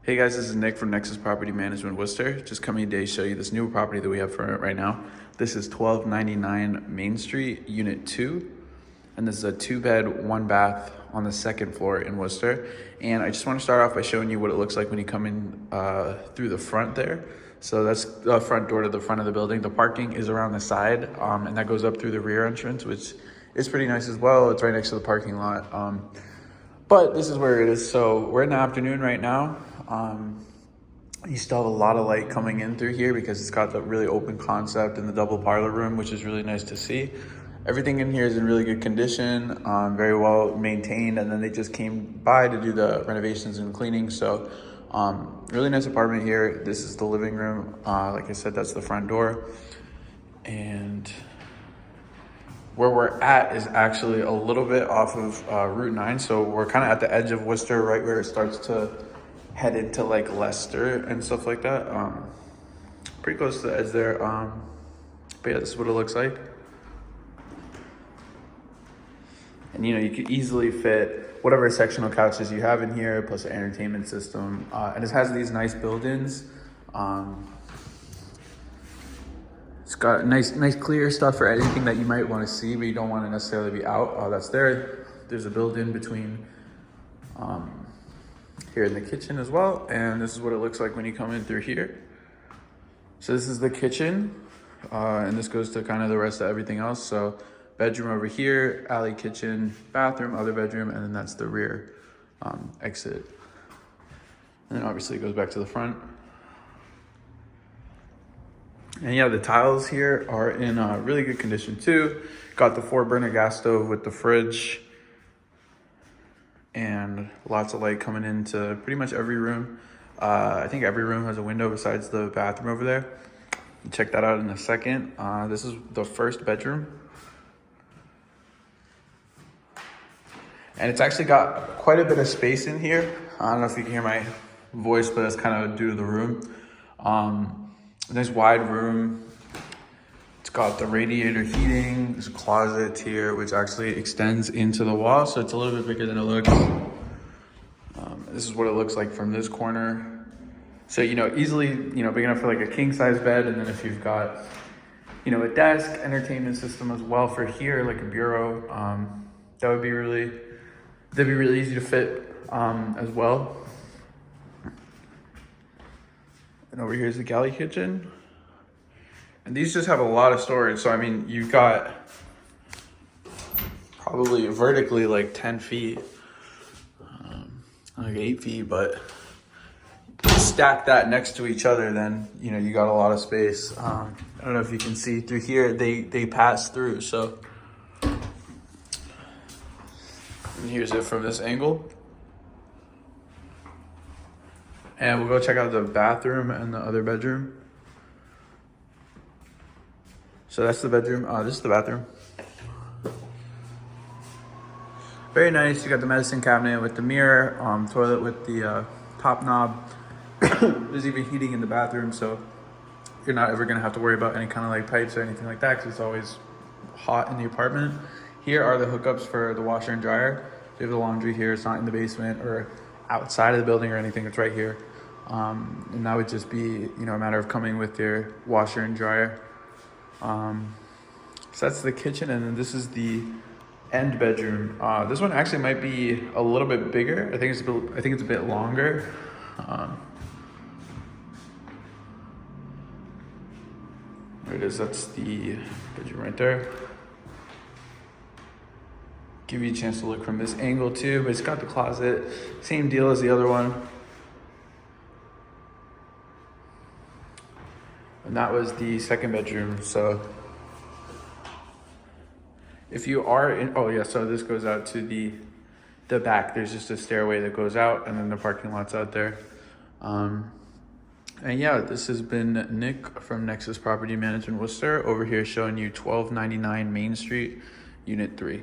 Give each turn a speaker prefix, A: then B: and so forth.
A: Hey guys, this is Nick from Nexus Property Management Worcester. Just coming today to show you this new property that we have for right now. This is 1299 Main Street, Unit 2. And this is a 2-bed, 1-bath on the 2nd floor in Worcester. And I just want to start off by showing you what it looks like when you come in through the front there. So that's the front door to the front of the building. The parking is around the side, and that goes up through the rear entrance, which is pretty nice as well. It's right next to the parking lot. But this is where it is. So we're in the afternoon right now. You still have a lot of light coming in through here because it's got the really open concept and the double parlor room, which is really nice to see. Everything in here is in really good condition, very well maintained, and then they just came by to do the renovations and cleaning. So really nice apartment here. This is the living room. Like I said, that's the front door. And where we're at is actually a little bit off of Route 9. So we're kind of at the edge of Worcester, right where it starts to head into like Leicester and stuff like that. Pretty close to the edge there. But yeah, this is what it looks like. And you know, you could easily fit whatever sectional couches you have in here, plus an entertainment system. And it has these nice build-ins. It's got nice clear stuff for anything that you might want to see, but you don't want to necessarily be out. That's there. There's a built-in between here in the kitchen as well. And this is what it looks like when you come in through here. So this is the kitchen, and this goes to kind of the rest of everything else. So bedroom over here, alley, kitchen, bathroom, other bedroom, and then that's the rear exit. And then obviously it goes back to the front. And yeah, the tiles here are in really good condition too. Got the 4-burner gas stove with the fridge. And lots of light coming into pretty much every room. I think every room has a window besides the bathroom over there. Check that out in a second. This is the first bedroom. And it's actually got quite a bit of space in here. I don't know if you can hear my voice, but that's kind of due to the room. Nice wide room. It's got the radiator heating. There's a closet here, which actually extends into the wall. So it's a little bit bigger than it looks. This is what it looks like from this corner. So, you know, easily, you know, big enough for like a king size bed. And then if you've got, you know, a desk, entertainment system as well for here, like a bureau, that'd be really easy to fit as well. And over here is the galley kitchen. And these just have a lot of storage. So, I mean, you've got probably vertically like 10 feet, like 8 feet, but stack that next to each other, then, you know, you got a lot of space. I don't know if you can see through here, they pass through. So, and here's it from this angle. And we'll go check out the bathroom and the other bedroom. So that's the bedroom. This is the bathroom. Very nice. You got the medicine cabinet with the mirror, toilet with the top knob. There's even heating in the bathroom, so you're not ever gonna have to worry about any kind of like pipes or anything like that, because it's always hot in the apartment. Here are the hookups for the washer and dryer. You have the laundry here. It's not in the basement or outside of the building or anything. It's right here. And that would just be, you know, a matter of coming with your washer and dryer. So that's the kitchen, and then this is the end bedroom. This one actually might be a little bit bigger. I think it's a bit longer. There it is. That's the bedroom right there. Give you a chance to look from this angle too, but it's got the closet. Same deal as the other one. And that was the second bedroom. So if you are in, oh yeah, so this goes out to the back. There's just a stairway that goes out, and then the parking lot's out there. And yeah, this has been Nick from Nexus Property Management Worcester, over here showing you 1299 Main Street, Unit 3.